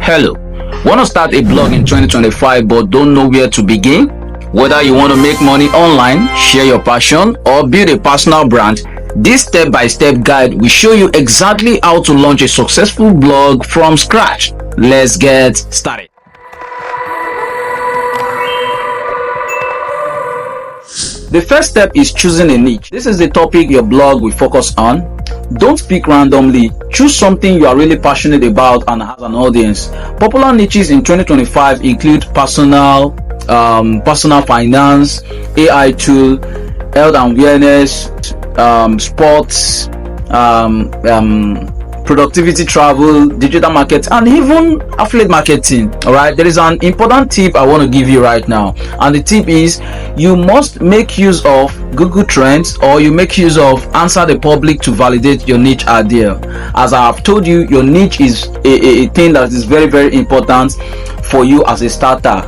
Hello, want to start a blog in 2025 but don't know where to begin? Whether you want to make money online, share your passion, or build a personal brand, this step-by-step guide will show you exactly how to launch a successful blog from scratch. Let's get started. The first step is choosing a niche. This is the topic your blog will focus on. Don't pick randomly. Choose something you are really passionate about and has an audience. Popular niches in 2025 include personal finance, AI tool, health and wellness, sports, productivity, travel, digital market, and even affiliate marketing. All right, there is an important tip I want to give you right now, and the tip is you must make use of Google Trends, or you make use of Answer the Public to validate your niche idea. As I have told you, your niche is a thing that is very, very important for you as a starter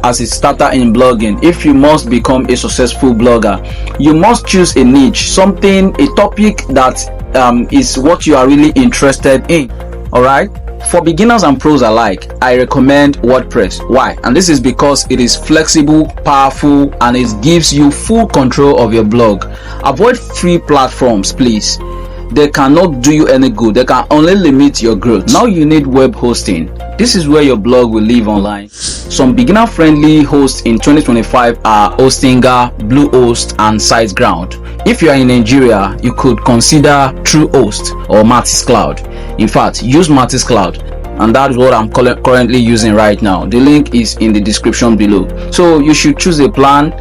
in blogging. If you must become a successful blogger, you must choose a niche, a topic that is what you are really interested in. All right, for beginners and pros alike, I recommend WordPress. Why? And this is because it is flexible, powerful, and it gives you full control of your blog. Avoid free platforms, please. They cannot do you any good. They can only limit your growth. Now you need web hosting. This is where your blog will live online. Some beginner-friendly hosts in 2025 are Hostinger, Bluehost, and SiteGround. If you are in Nigeria, you could consider TrueHost or Matiscloud. In fact, use Matiscloud, and that is what I'm currently using right now. The link is in the description below. So you should choose a plan,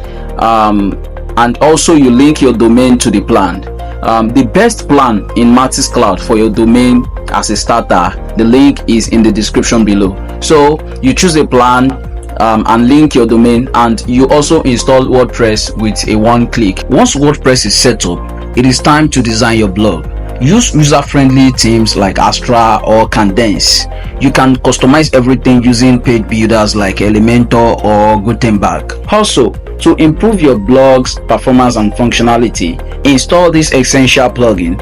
and also you link your domain to the plan. The best plan in Matiscloud for your domain as a starter, the link is in the description below. So you choose a plan and link your domain, and you also install WordPress with a one click. Once WordPress is set up, it is time to design your blog. Use user-friendly themes like Astra or Condense. You can customize everything using page builders like Elementor or Gutenberg. Also, to improve your blog's performance and functionality, install this essential plugin: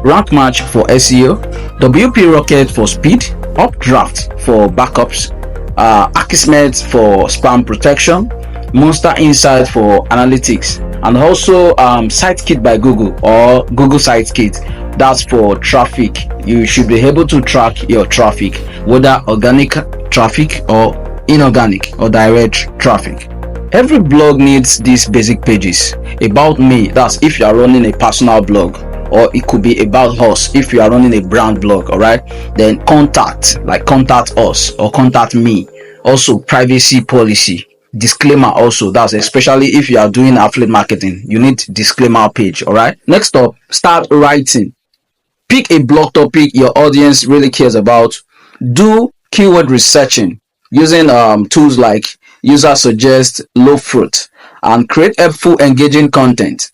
Rank Match for SEO, WP Rocket for speed, Updraft for backups, Akismet for spam protection, Monster Insight for analytics, and also SiteKit by Google or Google SiteKit. That's for traffic. You should be able to track your traffic, whether organic traffic or inorganic or direct traffic. Every blog needs these basic pages. About me, that's if you are running a personal blog, or it could be about us if you are running a brand blog. All right, then contact us or contact me. Also privacy policy, disclaimer also, that's especially if you are doing affiliate marketing, you need disclaimer page. All right, next up, start writing. Pick a blog topic your audience really cares about. Do keyword researching using tools like Usersuggest, Lowfruit, and create helpful, engaging content.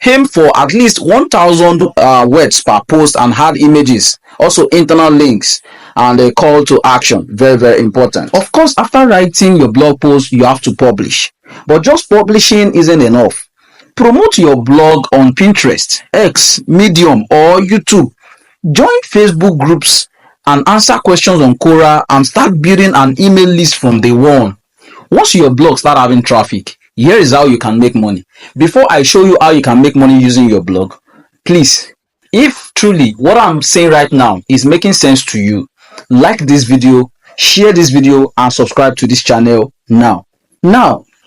Aim for at least 1,000 words per post and add images, also internal links, and a call to action. Very, very important. Of course, after writing your blog post, you have to publish, but just publishing isn't enough. Promote your blog on Pinterest, X, Medium, or YouTube. Join Facebook groups and answer questions on Quora, and start building an email list from day one. Once your blog start having traffic, here is how you can make money. Before I show you how you can make money using your blog, please, if truly what I'm saying right now is making sense to you, like this video, share this video, and subscribe to this channel now.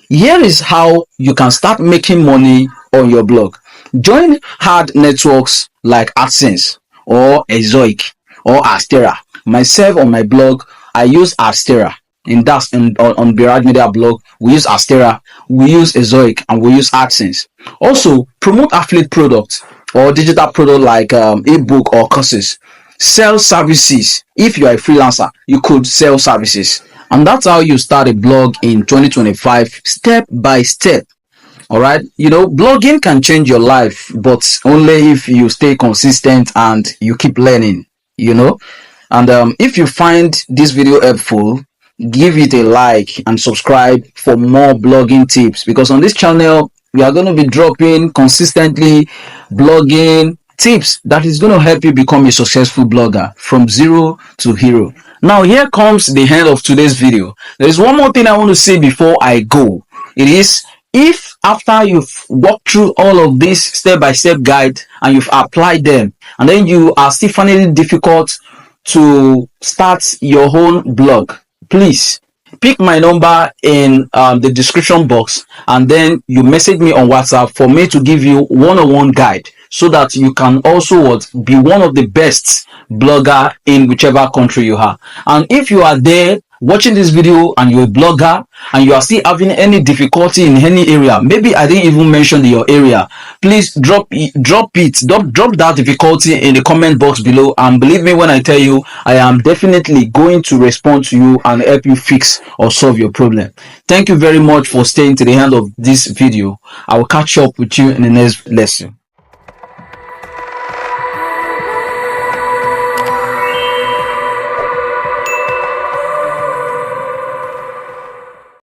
Here is how you can start making money on your blog. Join hard networks like AdSense or Ezoic or Astera. Myself, on my blog, I use Astera. On Biraj Media blog, we use Astera, we use Ezoic, and we use AdSense. Also, promote affiliate products or digital product like ebook or courses. Sell services. If you are a freelancer, you could sell services. And that's how you start a blog in 2025, step by step. All right, blogging can change your life, but only if you stay consistent and you keep learning. And if you find this video helpful, give it a like and subscribe for more blogging tips, because on this channel we are going to be dropping consistently blogging tips that is going to help you become a successful blogger from zero to hero. Now here comes the end of today's video. There is one more thing I want to say before I go. It is, if after you've walked through all of this step-by-step guide and you've applied them, and then you are still finding it difficult to start your own blog, please pick my number in the description box, and then you message me on WhatsApp for me to give you one-on-one guide, so that you can also be one of the best blogger in whichever country you are. And if you are there watching this video and you're a blogger and you are still having any difficulty in any area, maybe I didn't even mention your area, please drop that difficulty in the comment box below, and believe me when I tell you, I am definitely going to respond to you and help you fix or solve your problem. Thank you very much for staying to the end of this video. I will catch up with you in the next lesson.